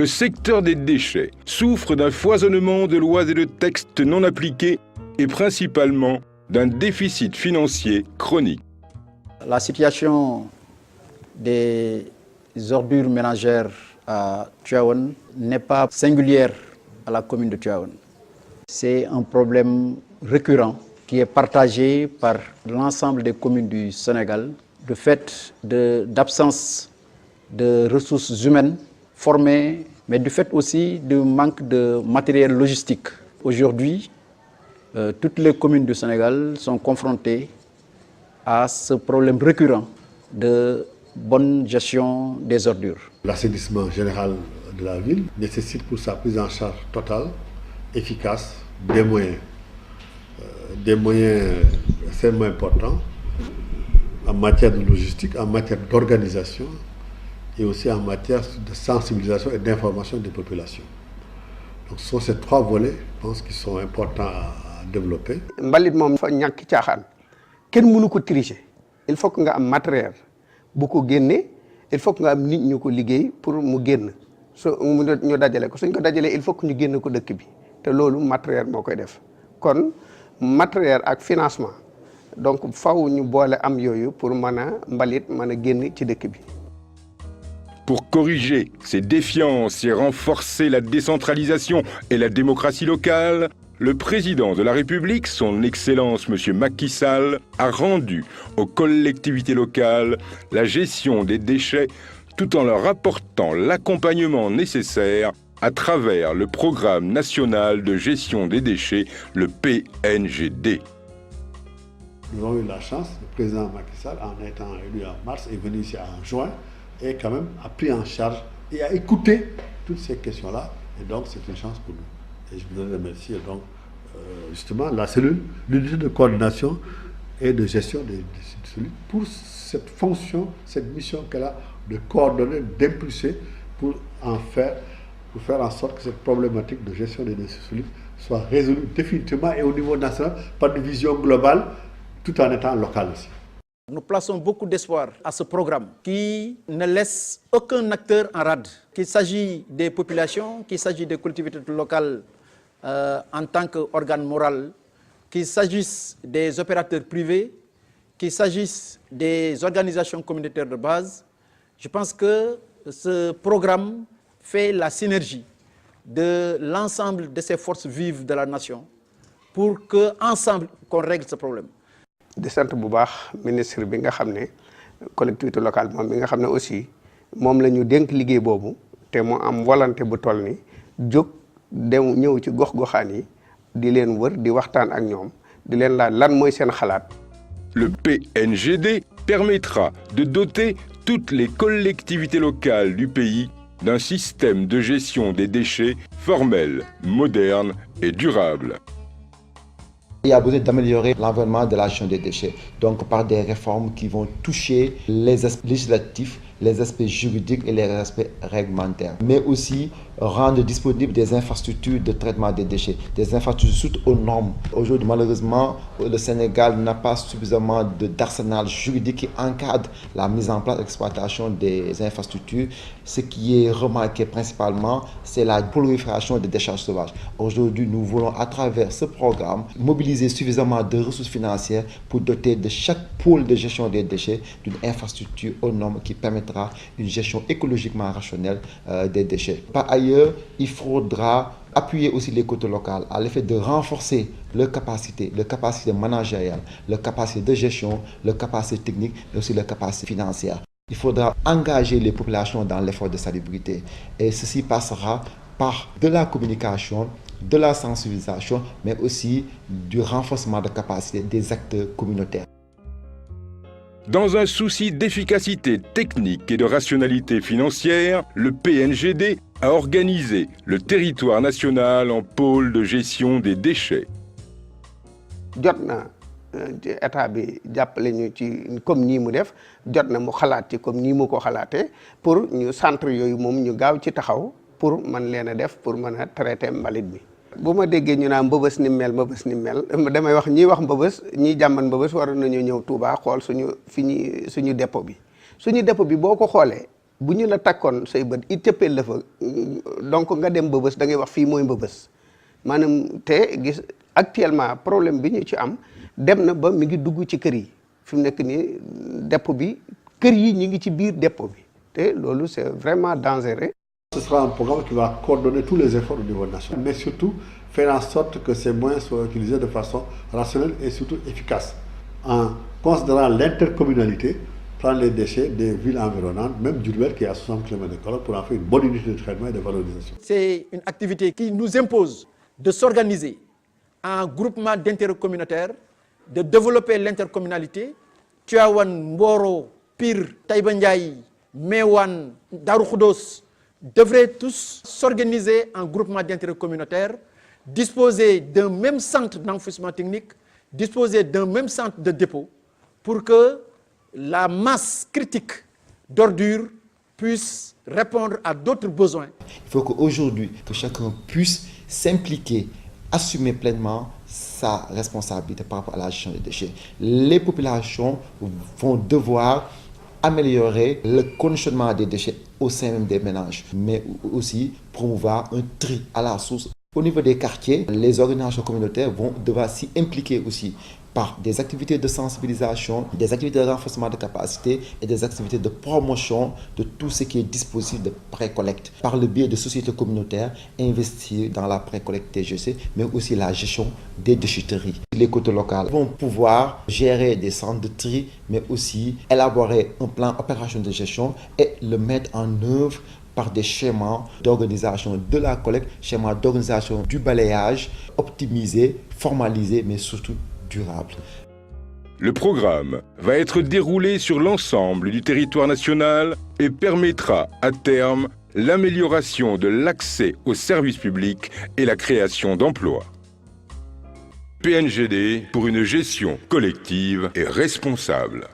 le secteur des déchets souffre d'un foisonnement de lois et de textes non appliqués et principalement d'un déficit financier chronique. La situation des ordures ménagères à Tivaouane n'est pas singulière à la commune de Tivaouane. C'est un problème récurrent qui est partagé par l'ensemble des communes du Sénégal, du fait d'absence de ressources humaines formées, mais du fait aussi du manque de matériel logistique. Aujourd'hui, toutes les communes du Sénégal sont confrontées à ce problème récurrent de bonne gestion des ordures. L'assainissement général de la ville nécessite pour sa prise en charge totale, efficace, des moyens extrêmement importants en matière de logistique, en matière d'organisation et aussi en matière de sensibilisation et d'information des populations. Donc ce sont ces trois volets, je pense, qui sont importants à développer. Mbalit moom fa ñàkk caaxaan kenn mënu ko tricher il faut que nga am matériel bu ko génne il faut que nga am nit ñu ko liggéey pour mu génn ñu dajale ko suñ ko dajalee il faut que ñu génn ko dëkk bi te loolu matériel moo koy def kon matériel ak financement donc faw ñu boole am yooyu pour mën a mbalit mën a génn ci dëkk bi. Pour corriger ces défiances et renforcer la décentralisation et la démocratie locale, le président de la République, son Excellence M. Macky Sall, a rendu aux collectivités locales la gestion des déchets tout en leur apportant l'accompagnement nécessaire à travers le Programme national de gestion des déchets, le PNGD. Nous avons eu la chance, le président Macky Sall, en étant élu en mars, est venu ici en juin et quand même a pris en charge et a écouté toutes ces questions-là. Et donc c'est une chance pour nous. Et je voudrais remercier donc justement la cellule, l'unité de coordination et de gestion des déchets solides pour cette fonction, cette mission qu'elle a de coordonner, d'impulser pour faire en sorte que cette problématique de gestion des déchets solides soit résolue définitivement et au niveau national par une vision globale tout en étant locale aussi. Nous plaçons beaucoup d'espoir à ce programme qui ne laisse aucun acteur en rade, qu'il s'agit des populations, qu'il s'agit des collectivités locales en tant qu'organe moral, qu'il s'agisse des opérateurs privés, qu'il s'agisse des organisations communautaires de base. Je pense que ce programme fait la synergie de l'ensemble de ces forces vives de la nation pour qu'ensemble, qu'on règle ce problème. di sant bu baax ministre bi nga xam ne collectivité locale moom bi nga xam ne aussi moom la ñu dénk liggéey boobu te mu am volonté bu toll ni jóg dem ñëw ci gox-goxaan yi di leen wër di waxtaan ak ñoom di leen laaj lan mooy seen xalaat. Le PNGD permettra de doter toutes les collectivités locales du pays d'un système de gestion des déchets formel, moderne et durable. Il y a besoin d'améliorer l'environnement de la gestion des déchets, donc par des réformes qui vont toucher les aspects législatifs, les aspects juridiques et les aspects réglementaires, mais aussi rendre disponibles des infrastructures de traitement des déchets, des infrastructures aux normes. Aujourd'hui, malheureusement, le Sénégal n'a pas suffisamment d'arsenal juridique qui encadre la mise en place et l'exploitation des infrastructures. Ce qui est remarqué principalement, c'est la prolifération des décharges sauvages. Aujourd'hui, nous voulons, à travers ce programme, mobiliser suffisamment de ressources financières pour doter de chaque pôle de gestion des déchets d'une infrastructure aux normes qui permettra une gestion écologiquement rationnelle des déchets. Par ailleurs, il faudra appuyer aussi les côtés locales à l'effet de renforcer leur capacité managériale, leur capacité de gestion, leur capacité technique, mais aussi leur capacité financière. Il faudra engager les populations dans l'effort de salubrité et ceci passera par de la communication, de la sensibilisation, mais aussi du renforcement de capacité des acteurs communautaires. Dans un souci d'efficacité technique et de rationalité financière, le PNGD a organisé le territoire national en pôle de gestion des déchets. jot na état bi jàppale ñu ci comme nii mu def jot na mu xalaat ci comme nii mu ko xalaatee pour ñu centre yooyu moom ñu gaaw ci taxaw pour mën leen a def pour mën a traiter mbalit bi. bu ma déggee ñu naan mbëbës ni mel damay wax ñiy wax mbëbës ñiy jàmban mbëbës waroon nañu ñëw Touba xool suñu dépôt bi boo ko xoolee bu ñu la takkoon say bët it cëppeel la fa donc nga dem Mbëbës da ngay wax fii mooy Mbëbës maanaam te gis actuellement problème bi ñu ci am dem na ba mi ngi dugg ci kër yi fi mu nekk nii dépôt bi kër yi ñu ngi ci biir dépôt bi te loolu c'est vraiment dangereux. Ce sera un programme qui va coordonner tous les efforts au niveau national, mais surtout faire en sorte que ces moyens soient utilisés de façon rationnelle et surtout efficace, en considérant l'intercommunalité, prendre les déchets des villes environnantes, même Diourbel qui est à 60 km de Kaolack, pour en faire une bonne unité de traitement et de valorisation. C'est une activité qui nous impose de s'organiser en groupement d'intérêt communautaire, de développer l'intercommunalité. Tivaouane, Mboro, Pire, Taïba Ndiaye, Meouane, Darou Khoudoss devraient tous s'organiser en groupement d'intérêt communautaire, disposer d'un même centre d'enfouissement technique, disposer d'un même centre de dépôt pour que la masse critique d'ordures puisse répondre à d'autres besoins. Il faut qu'aujourd'hui, que chacun puisse s'impliquer, assumer pleinement sa responsabilité par rapport à la gestion des déchets. Les populations vont devoir améliorer le conditionnement des déchets au sein même des ménages, mais aussi promouvoir un tri à la source. Au niveau des quartiers, les organisations communautaires vont devoir s'y impliquer aussi par des activités de sensibilisation, des activités de renforcement de capacité et des activités de promotion de tout ce qui est dispositif de pré-collecte. Par le biais de sociétés communautaires, investir dans la pré-collecte TGC, mais aussi la gestion des déchetteries. Les côtés locales vont pouvoir gérer des centres de tri, mais aussi élaborer un plan opérationnel de gestion et le mettre en œuvre par des schémas d'organisation de la collecte, schémas d'organisation du balayage, optimisés, formalisés, mais surtout durable. Le programme va être déroulé sur l'ensemble du territoire national et permettra à terme l'amélioration de l'accès aux services publics et la création d'emplois. PNGD pour une gestion collective et responsable.